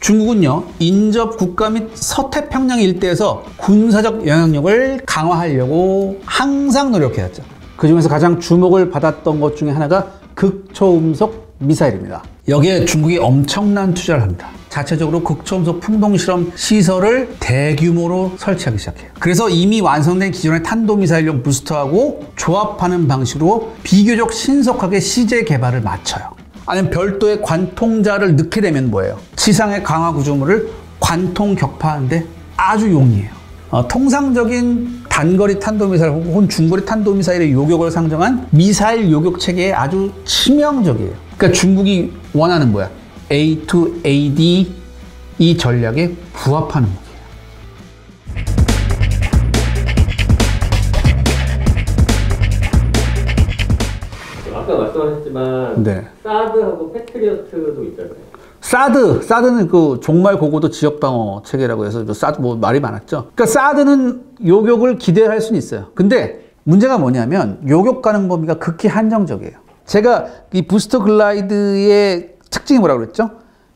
중국은요, 인접 국가 및 서태평양 일대에서 군사적 영향력을 강화하려고 항상 노력해왔죠. 그 중에서 가장 주목을 받았던 것 중에 하나가 극초음속 미사일입니다. 여기에 중국이 엄청난 투자를 합니다. 자체적으로 극초음속 풍동실험 시설을 대규모로 설치하기 시작해요. 그래서 이미 완성된 기존의 탄도미사일용 부스터하고 조합하는 방식으로 비교적 신속하게 시제 개발을 마쳐요. 아니면 별도의 관통자를 넣게 되면 뭐예요? 지상의 강화 구조물을 관통 격파하는데 아주 용이해요. 통상적인 단거리 탄도미사일 혹은 중거리 탄도미사일의 요격을 상정한 미사일 요격 체계에 아주 치명적이에요. 그러니까 중국이 원하는 뭐야? A to AD 이 전략에 부합하는 무기예요. 아까 말씀하셨지만 네. 사드하고 패트리어트도 있잖아요. 사드는 그 종말 고고도 지역 방어 체계라고 해서 사드 뭐 말이 많았죠. 그러니까 사드는 요격을 기대할 수는 있어요. 근데 문제가 뭐냐면 요격 가능 범위가 극히 한정적이에요. 제가 이 부스터 글라이드의 특징이 뭐라고 그랬죠?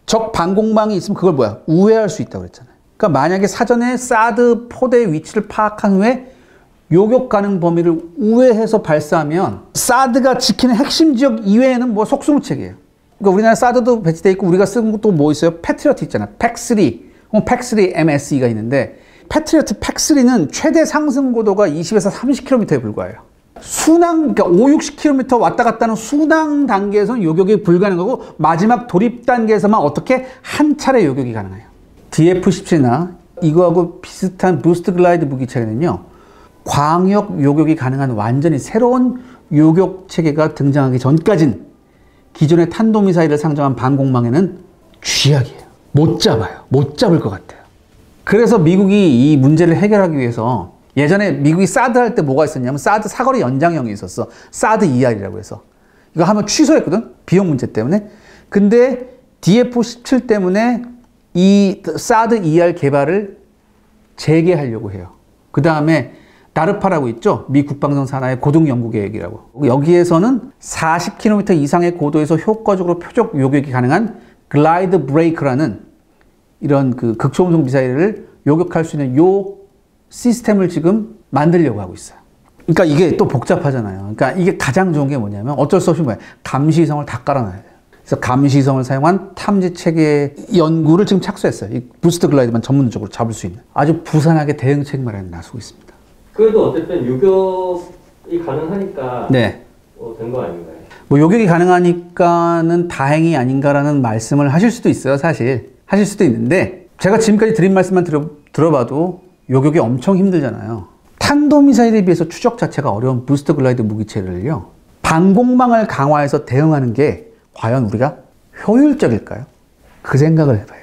적 방공망이 있으면 그걸 뭐야? 우회할 수 있다고 그랬잖아요. 그러니까 만약에 사전에 사드 포대 위치를 파악한 후에 요격 가능 범위를 우회해서 발사하면 사드가 지키는 핵심 지역 이외에는 뭐 속수무책이에요. 그러니까 우리나라 사드도 배치되어 있고 우리가 쓰는 것도 뭐 있어요? 패트리어트 있잖아요. 팩3 혹은 팩3 MSE가 있는데 패트리어트 팩3는 최대 상승 고도가 20에서 30km에 불과해요. 순항, 그러니까 5, 60km 왔다 갔다 하는 순항 단계에서는 요격이 불가능하고 마지막 돌입 단계에서만 어떻게 한 차례 요격이 가능해요. DF-17나 이거하고 비슷한 부스트 글라이드 무기 체계는요, 광역 요격이 가능한 완전히 새로운 요격 체계가 등장하기 전까진 기존의 탄도미사일을 상정한 방공망에는 쥐약이에요. 못 잡아요. 못 잡을 것 같아요. 그래서 미국이 이 문제를 해결하기 위해서 예전에 미국이 사드 할 때 뭐가 있었냐면 사드 사거리 연장형이 있었어. 사드 ER이라고 해서. 이거 한번 취소했거든. 비용 문제 때문에. 근데 DF-17 때문에 이 사드 ER 개발을 재개하려고 해요. 그 다음에 나르파라고 있죠. 미 국방성 산하의 고등 연구 계획이라고. 여기에서는 40km 이상의 고도에서 효과적으로 표적 요격이 가능한 글라이드 브레이크라는 이런 그 극초음속 미사일을 요격할 수 있는 요 시스템을 지금 만들려고 하고 있어요. 그러니까 이게 또 복잡하잖아요. 그러니까 이게 가장 좋은 게 뭐냐면 어쩔 수 없이 뭐야? 감시성을 다 깔아놔야 돼요. 그래서 감시성을 사용한 탐지 체계 연구를 지금 착수했어요. 이 부스트 글라이드만 전문적으로 잡을 수 있는. 아주 부산하게 대응책 마련을 나서고 있습니다. 그래도 어쨌든 요격이 가능하니까 네. 된 거 아닌가요? 뭐 요격이 가능하니까는 다행이 아닌가라는 말씀을 하실 수도 있어요. 사실. 하실 수도 있는데 제가 지금까지 드린 말씀만 들어봐도 요격이 엄청 힘들잖아요. 탄도미사일에 비해서 추적 자체가 어려운 부스터 글라이드 무기체를요, 방공망을 강화해서 대응하는 게 과연 우리가 효율적일까요? 그 생각을 해봐야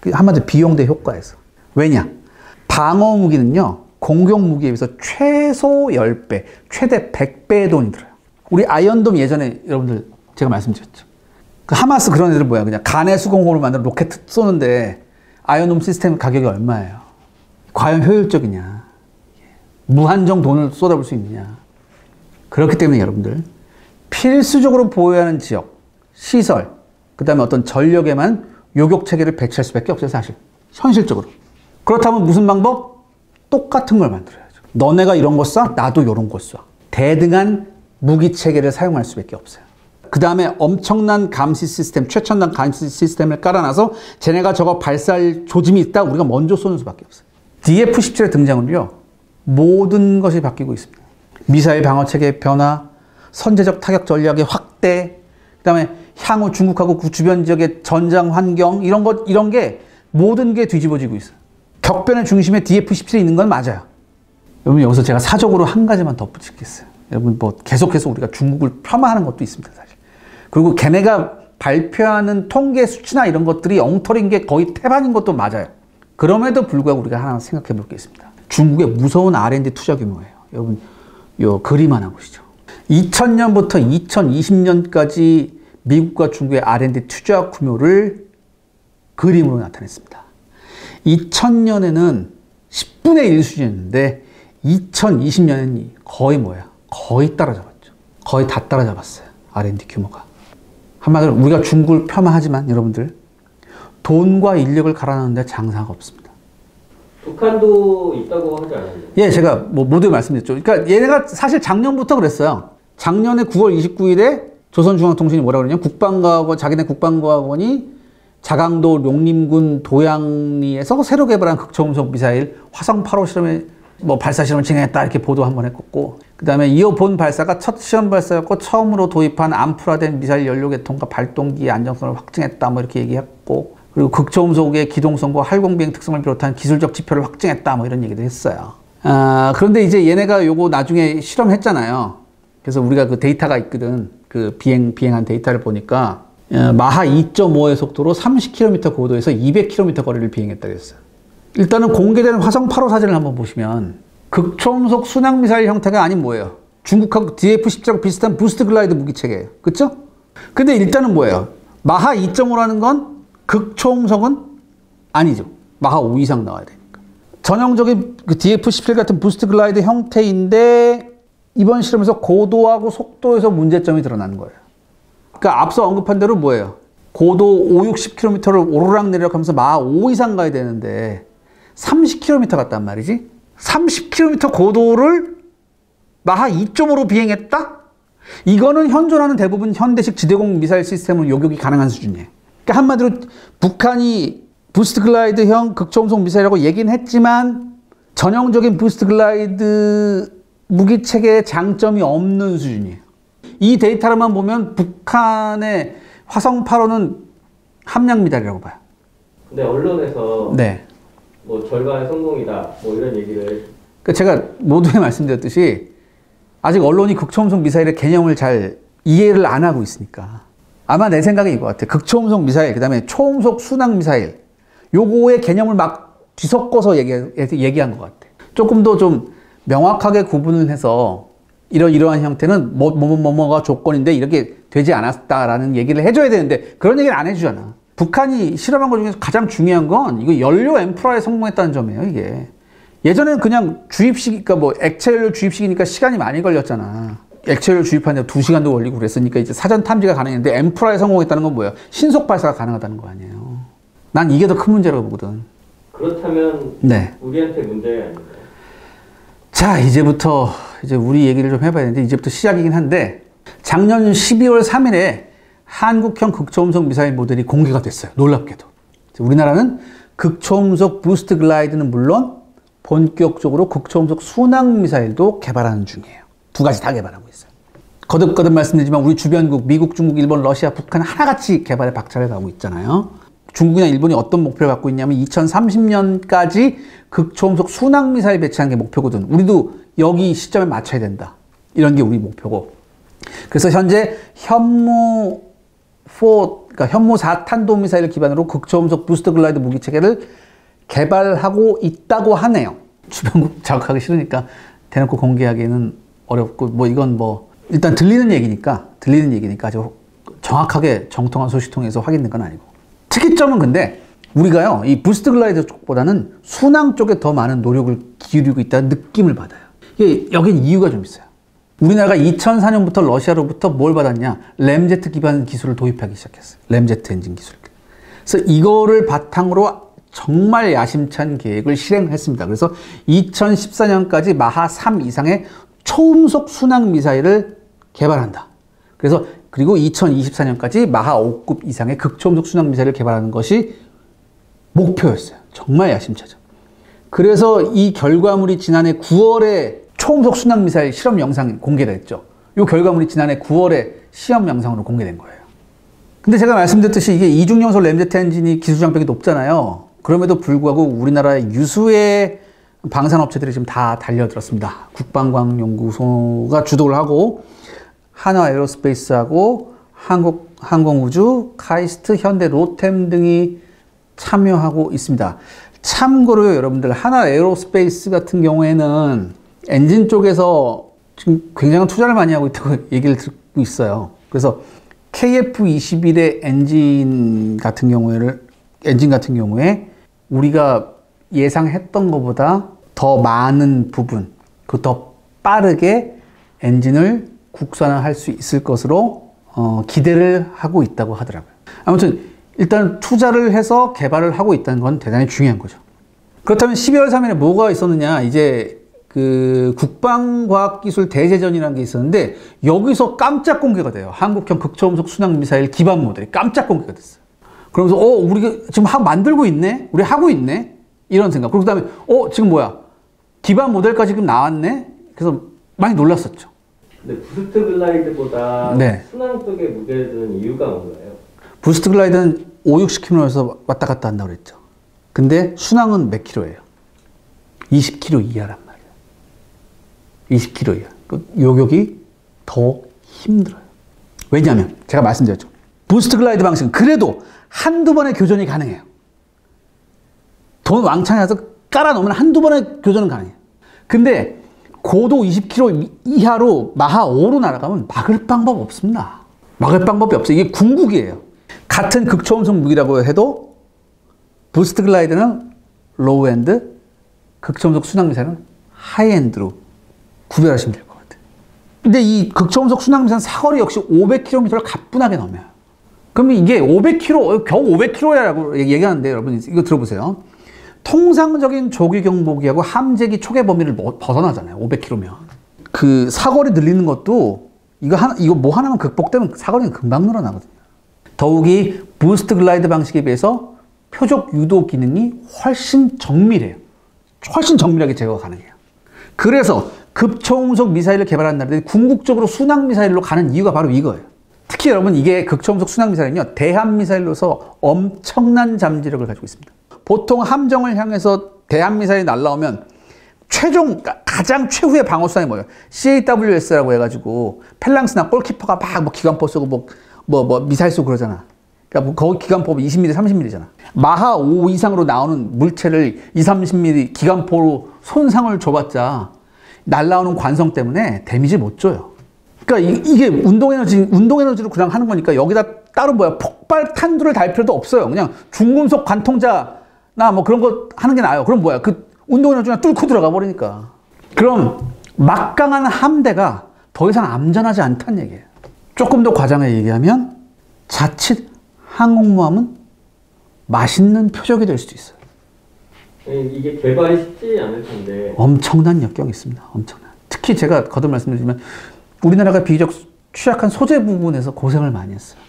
돼요. 한마디로 비용 대 효과에서. 왜냐? 방어 무기는요, 공격 무기에 비해서 최소 10배, 최대 100배의 돈이 들어요. 우리 아이언돔 예전에 여러분들 제가 말씀드렸죠. 그 하마스 그런 애들 뭐야? 그냥 간의 수공업을 만들어 로켓 쏘는데 아이언돔 시스템 가격이 얼마예요? 과연 효율적이냐? 무한정 돈을 쏟아볼 수 있느냐? 그렇기 때문에 여러분들 필수적으로 보호해야 하는 지역, 시설, 그 다음에 어떤 전력에만 요격 체계를 배치할 수밖에 없어요. 사실 현실적으로. 그렇다면 무슨 방법? 똑같은 걸 만들어야죠. 너네가 이런 거 쏴? 나도 이런 거 쏴. 대등한 무기 체계를 사용할 수밖에 없어요. 그 다음에 엄청난 감시 시스템, 최첨단 감시 시스템을 깔아놔서 쟤네가 저거 발사할 조짐이 있다, 우리가 먼저 쏘는 수밖에 없어요. DF-17의 등장으로요, 모든 것이 바뀌고 있습니다. 미사일 방어 체계의 변화, 선제적 타격 전략의 확대, 그 다음에 향후 중국하고 그 주변 지역의 전장 환경, 이런 게 모든 게 뒤집어지고 있어요. 격변의 중심에 DF-17이 있는 건 맞아요. 여러분, 여기서 제가 사적으로 한 가지만 덧붙이겠어요. 여러분, 뭐 계속해서 우리가 중국을 폄하하는 것도 있습니다, 사실. 그리고 걔네가 발표하는 통계 수치나 이런 것들이 엉터리인 게 거의 태반인 것도 맞아요. 그럼에도 불구하고 우리가 하나 생각해 볼 게 있습니다. 중국의 무서운 R&D 투자 규모예요. 여러분, 요 그림 하나 보시죠. 2000년부터 2020년까지 미국과 중국의 R&D 투자 규모를 그림으로 나타냈습니다. 2000년에는 10분의 1 수준이었는데 2020년에는 거의 뭐야? 거의 따라잡았죠. 거의 다 따라잡았어요. R&D 규모가. 한마디로 우리가 중국을 폄하하지만 여러분들, 돈과 인력을 갈아넣는데 장사가 없습니다. 북한도 있다고 하지 않았나요? 예, 제가 뭐 모두 말씀드렸죠. 그러니까 얘네가 사실 작년부터 그랬어요. 작년에 9월 29일에 조선중앙통신이 뭐라 그러냐면 자기네 국방과학원이 자강도 용림군 도양리에서 새로 개발한 극초음속 미사일 화성 8호 실험에 발사 실험을 진행했다 이렇게 보도 한번 했고, 그 다음에 이어 본 발사가 첫 시험 발사였고 처음으로 도입한 암프라된 미사일 연료 계통과 발동기의 안정성을 확증했다 이렇게 얘기했고, 그리고 극초음속의 기동성과 활공비행 특성을 비롯한 기술적 지표를 확증했다 이런 얘기도 했어요. 그런데 이제 얘네가 요거 나중에 실험했잖아요. 그래서 우리가 그 데이터가 있거든. 그 비행한 데이터를 보니까 마하 2.5의 속도로 30km 고도에서 200km 거리를 비행했다고 했어요. 일단은 공개된 화성 8호 사진을 한번 보시면 극초음속 순항미사일 형태가 아닌 뭐예요? 중국하고 DF-17하고 비슷한 부스트 글라이드 무기체계예요. 그쵸? 근데 일단은 뭐예요? 마하 2.5라는 건 극초음속은 아니죠. 마하 5 이상 나와야 되니까. 전형적인 그 DF-17 같은 부스트 글라이드 형태인데 이번 실험에서 고도하고 속도에서 문제점이 드러나는 거예요. 그러니까 앞서 언급한 대로 뭐예요? 고도 5, 60km를 오르락내리락 하면서 마하 5 이상 가야 되는데 30km 갔단 말이지? 30km 고도를 마하 2.5로 비행했다? 이거는 현존하는 대부분 현대식 지대공 미사일 시스템은 요격이 가능한 수준이에요. 그러니까 한마디로 북한이 부스트 글라이드형 극초음속 미사일이라고 얘기는 했지만 전형적인 부스트 글라이드 무기체계의 장점이 없는 수준이에요. 이 데이터로만 보면 북한의 화성 8호는 함량 미달이라고 봐요. 근데 언론에서 네. 뭐 절반의 성공이다 뭐 이런 얘기를. 그러니까 제가 모두에 말씀드렸듯이 아직 언론이 극초음속 미사일의 개념을 잘 이해를 안 하고 있으니까 아마 내 생각이 이거 같아. 극초음속 미사일, 그 다음에 초음속 순항 미사일 요거의 개념을 막 뒤섞어서 얘기한 것 같아. 조금 더 좀 명확하게 구분을 해서 이러한 형태는 뭐가 조건인데 이렇게 되지 않았다라는 얘기를 해줘야 되는데 그런 얘기를 안 해주잖아. 북한이 실험한 것 중에서 가장 중요한 건 이거 연료 앰프라에 성공했다는 점이에요. 이게 예전에는 그냥 주입식, 그러니까 뭐 액체 연료 주입식이니까 시간이 많이 걸렸잖아. 액체 연료 주입하는데 2시간도 걸리고 그랬으니까 이제 사전 탐지가 가능했는데 앰프라에 성공했다는 건 뭐야? 신속 발사가 가능하다는 거 아니에요. 난 이게 더 큰 문제라고 보거든. 그렇다면 네. 우리한테 문제 아닌가요? 자, 이제부터 이제 우리 얘기를 좀 해봐야 되는데 이제부터 시작이긴 한데 작년 12월 3일에 한국형 극초음속 미사일 모델이 공개가 됐어요. 놀랍게도. 우리나라는 극초음속 부스트 글라이드는 물론 본격적으로 극초음속 순항 미사일도 개발하는 중이에요. 두 가지 다 개발하고 있어요. 거듭거듭 말씀드리지만 우리 주변국 미국, 중국, 일본, 러시아, 북한 하나같이 개발에 박차를 가고 있잖아요. 중국이나 일본이 어떤 목표를 갖고 있냐면 2030년까지 극초음속 순항 미사일 배치하는 게 목표거든. 우리도 여기 시점에 맞춰야 된다. 이런 게 우리 목표고. 그래서 현재 현무 4 탄도미사일을 기반으로 극초음속 부스트 글라이드 무기 체계를 개발하고 있다고 하네요. 주변국 자극하기 싫으니까 대놓고 공개하기는 어렵고 이건 일단 들리는 얘기니까 아주 정확하게 정통한 소식통에서 확인된 건 아니고. 특이점은 근데 우리가요, 이 부스트 글라이더 쪽보다는 순항 쪽에 더 많은 노력을 기울이고 있다는 느낌을 받아요. 여긴 이유가 좀 있어요. 우리나라가 2004년부터 러시아로부터 뭘 받았냐? 램제트 기반 기술을 도입하기 시작했어요. 램제트 엔진 기술. 그래서 이거를 바탕으로 정말 야심찬 계획을 실행했습니다. 그래서 2014년까지 마하 3 이상의 초음속 순항 미사일을 개발한다. 그리고 2024년까지 마하 5급 이상의 극초음속 순항 미사일을 개발하는 것이 목표였어요. 정말 야심차죠. 그래서 이 결과물이 지난해 9월에 초음속 순항 미사일 실험 영상이 공개됐죠. 이 결과물이 지난해 9월에 시험 영상으로 공개된 거예요. 근데 제가 말씀드렸듯이 이게 이중연소 램제트 엔진이 기술 장벽이 높잖아요. 그럼에도 불구하고 우리나라의 유수의 방산업체들이 지금 다 달려들었습니다. 국방과학연구소가 주도를 하고 한화 에어로스페이스하고 한국항공우주, 카이스트, 현대, 로템 등이 참여하고 있습니다. 참고로요, 여러분들, 한화 에어로스페이스 같은 경우에는 엔진 쪽에서 지금 굉장한 투자를 많이 하고 있다고 얘기를 듣고 있어요. 그래서 KF-21의 엔진 같은 경우에 우리가 예상했던 것보다 더 많은 부분, 더 빠르게 엔진을 국산화할 수 있을 것으로 기대를 하고 있다고 하더라고요. 아무튼 일단 투자를 해서 개발을 하고 있다는 건 대단히 중요한 거죠. 그렇다면 12월 3일에 뭐가 있었느냐? 이제 그 국방과학기술 대제전이라는 게 있었는데 여기서 깜짝 공개가 돼요. 한국형 극초음속 순항미사일 기반 모델이 깜짝 공개가 됐어요. 그러면서 우리가 지금 만들고 있네? 우리 하고 있네? 이런 생각. 그리고 그다음에 지금 뭐야? 기반 모델까지 지금 나왔네? 그래서 많이 놀랐었죠. 근데 부스트 글라이드보다 네. 순항 쪽에 무게를 두는 이유가 뭔가요? 부스트 글라이드는 50-60km에서 왔다 갔다 한다고 그랬죠. 근데 순항은 몇 킬로예요? 20km 이하란 말이에요. 20km 이하. 요격이 더 힘들어요. 왜냐하면 제가 말씀드렸죠. 부스트 글라이드 방식은 그래도 한두 번의 교전이 가능해요. 돈 왕창 해서 깔아놓으면 한두 번의 교전은 가능해요. 근데 고도 20km 이하로 마하 5로 날아가면 막을 방법 없습니다. 막을 방법이 없어요. 이게 궁극이에요. 같은 극초음속 무기라고 해도 부스트 글라이드는 로우엔드, 극초음속 순항미사일은 하이엔드로 구별하시면 될 것 같아요. 근데 이 극초음속 순항미사일 사거리 역시 500km를 가뿐하게 넘어요. 그러면 이게 500km, 겨우 500km라고 얘기하는데 여러분 이거 들어보세요. 통상적인 조기 경보기하고 함재기 초계 범위를 벗어나잖아요. 500km면. 그 사거리 늘리는 것도 이거 뭐 하나만 극복되면 사거리는 금방 늘어나거든요. 더욱이 부스트 글라이드 방식에 비해서 표적 유도 기능이 훨씬 정밀해요. 훨씬 정밀하게 제거가 가능해요. 그래서 급초음속 미사일을 개발한 나라들이 궁극적으로 순항 미사일로 가는 이유가 바로 이거예요. 특히 여러분 이게 극초음속 순항 미사일은요. 대함 미사일로서 엄청난 잠재력을 가지고 있습니다. 보통 함정을 향해서 대함 미사일이 날라오면 가장 최후의 방어 수단이 뭐예요? CAWS라고 해가지고 펠랑스나 골키퍼가 막 뭐 기관포 쏘고 뭐 미사일 쏘고 그러잖아. 그러니까 거기 기관포가 20mm, 30mm잖아. 마하 5 이상으로 나오는 물체를 20-30mm 기관포로 손상을 줘봤자 날라오는 관성 때문에 데미지 못 줘요. 그러니까 이게 운동에너지로 그냥 하는 거니까 여기다 따로 폭발 탄두를 달 필요도 없어요. 그냥 중금속 관통자나 뭐 그런 거 하는 게 나아요. 그럼 뭐야? 그 운동에너지가 뚫고 들어가 버리니까. 그럼 막강한 함대가 더 이상 안전하지 않다는 얘기예요. 조금 더 과장해 얘기하면 자칫 항공모함은 맛있는 표적이 될 수도 있어요. 이게 개발이 쉽지 않을 텐데. 엄청난 역경이 있습니다. 엄청난. 특히 제가 거듭 말씀드리지만 우리나라가 비교적 취약한 소재 부분에서 고생을 많이 했어요.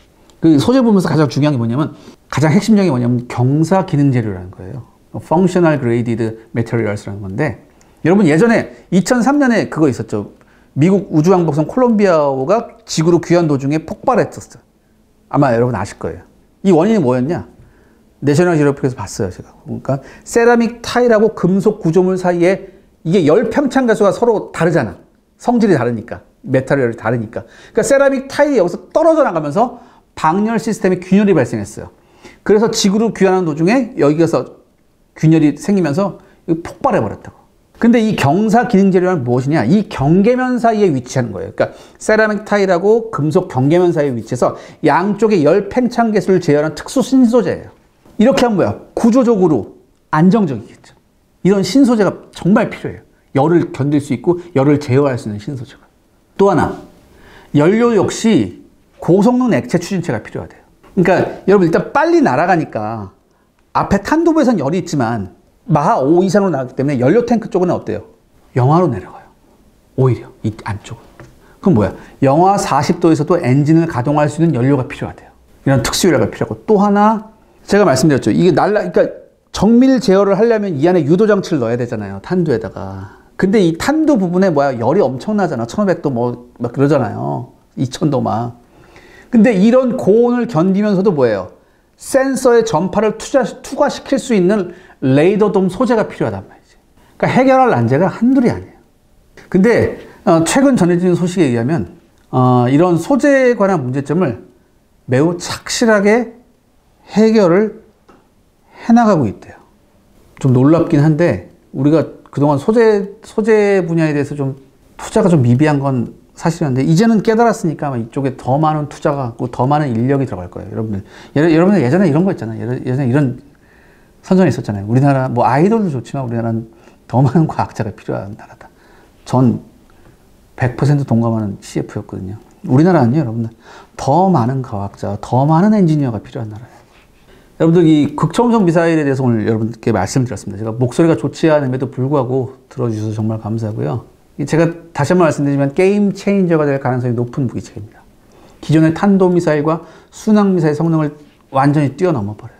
그 소재 부분에서 가장 중요한 게 뭐냐면 가장 핵심적인 게 뭐냐면 경사 기능 재료라는 거예요. Functional Graded Materials라는 건데 여러분 예전에 2003년에 그거 있었죠. 미국 우주왕복선 콜롬비아호가 지구로 귀환 도중에 폭발했었어요. 아마 여러분 아실 거예요. 이 원인이 뭐였냐? 내셔널 지오그래픽에서 봤어요, 제가. 그러니까 세라믹 타일하고 금속 구조물 사이에 이게 열 평창 가수가 서로 다르잖아. 성질이 다르니까. 메탈이 다르니까. 그러니까 세라믹 타일이 여기서 떨어져 나가면서 방열 시스템에 균열이 발생했어요. 그래서 지구로 귀환하는 도중에 여기서 균열이 생기면서 폭발해 버렸다고. 근데 이 경사 기능 재료는 무엇이냐? 이 경계면 사이에 위치하는 거예요. 그러니까 세라믹 타일하고 금속 경계면 사이에 위치해서 양쪽에 열 팽창 개수를 제어하는 특수 신소재예요. 이렇게 하면 뭐야? 구조적으로 안정적이겠죠. 이런 신소재가 정말 필요해요. 열을 견딜 수 있고 열을 제어할 수 있는 신소재가. 또 하나, 연료 역시 고성능 액체 추진체가 필요하대요. 그러니까 여러분 일단 빨리 날아가니까 앞에 탄도부에선 열이 있지만 마하 5 이상으로 나가기 때문에 연료 탱크 쪽은 어때요? 영하로 내려가요. 오히려 이 안쪽은. 그럼 뭐야? 영하 40도에서도 엔진을 가동할 수 있는 연료가 필요하대요. 이런 특수 연료가 필요하고 또 하나 제가 말씀드렸죠. 이게 그러니까 정밀 제어를 하려면 이 안에 유도 장치를 넣어야 되잖아요. 탄두에다가. 근데 이 탄두 부분에 열이 엄청나잖아. 1500도 막 그러잖아요. 2000도 막. 근데 이런 고온을 견디면서도 뭐예요? 센서의 전파를 투과시킬 수 있는 레이더돔 소재가 필요하단 말이지. 그러니까 해결할 난제가 한둘이 아니에요. 근데 최근 전해진 소식에 의하면 이런 소재에 관한 문제점을 매우 착실하게 해결을 해나가고 있대요. 좀 놀랍긴 한데 우리가 그동안 소재 분야에 대해서 좀 투자가 좀 미비한 건 사실인데 이제는 깨달았으니까 아마 이쪽에 더 많은 투자가 더 많은 인력이 들어갈 거예요. 여러분들 예전에 이런 거 있잖아요. 예전에 이런 선전이 있었잖아요. 우리나라 뭐 아이돌도 좋지만 우리나라는 더 많은 과학자가 필요한 나라다. 전 100% 동감하는 CF였거든요. 우리나라는요, 여러분들 더 많은 과학자, 더 많은 엔지니어가 필요한 나라예요. 여러분들 이 극초음속 미사일에 대해서 오늘 여러분께 말씀드렸습니다. 제가 목소리가 좋지 않음에도 불구하고 들어주셔서 정말 감사하고요. 제가 다시 한번 말씀드리지만 게임 체인저가 될 가능성이 높은 무기체계입니다. 기존의 탄도미사일과 순항미사일 성능을 완전히 뛰어넘어 버려요.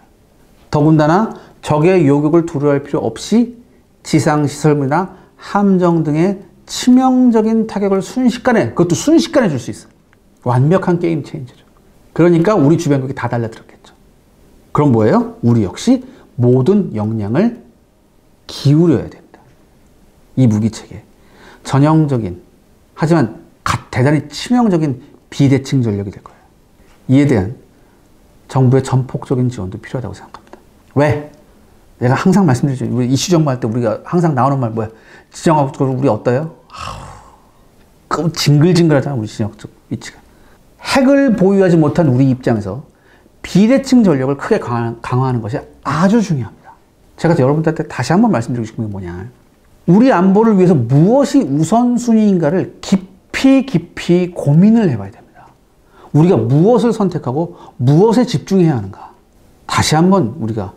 더군다나 적의 요격을 두려워할 필요 없이 지상시설물이나 함정 등의 치명적인 타격을 그것도 순식간에 줄 수 있어요. 완벽한 게임 체인저죠. 그러니까 우리 주변국이 다 달라들었겠죠. 그럼 뭐예요? 우리 역시 모든 역량을 기울여야 됩니다. 이 무기체계. 전형적인, 하지만 대단히 치명적인 비대칭 전력이 될 거예요. 이에 대한 정부의 전폭적인 지원도 필요하다고 생각합니다. 왜? 내가 항상 말씀드리죠. 우리 이슈 정보할 때 우리가 항상 나오는 말 뭐야? 지정학적으로 우리 어때요? 징글징글하잖아, 우리 지정학적 위치가. 핵을 보유하지 못한 우리 입장에서 비대칭 전력을 크게 강화하는 것이 아주 중요합니다. 제가 여러분들한테 다시 한번 말씀드리고 싶은 게 뭐냐. 우리 안보를 위해서 무엇이 우선순위인가를 깊이 고민을 해봐야 됩니다. 우리가 무엇을 선택하고 무엇에 집중해야 하는가. 다시 한번 우리가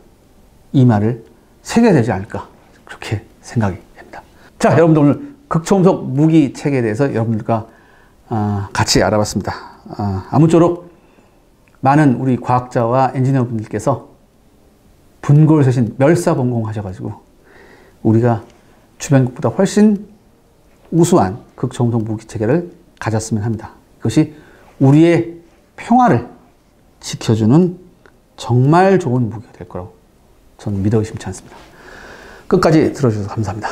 이 말을 새겨야 되지 않을까. 그렇게 생각이 됩니다. 자, 여러분들 오늘 극초음속 무기 체계에 대해서 여러분들과 같이 알아봤습니다. 아무쪼록 많은 우리 과학자와 엔지니어분들께서 분골쇄신 멸사범공하셔가지고 우리가 주변국보다 훨씬 우수한 극초음속 무기 체계를 가졌으면 합니다. 그것이 우리의 평화를 지켜주는 정말 좋은 무기가 될 거라고 저는 믿어 의심치 않습니다. 끝까지 들어주셔서 감사합니다.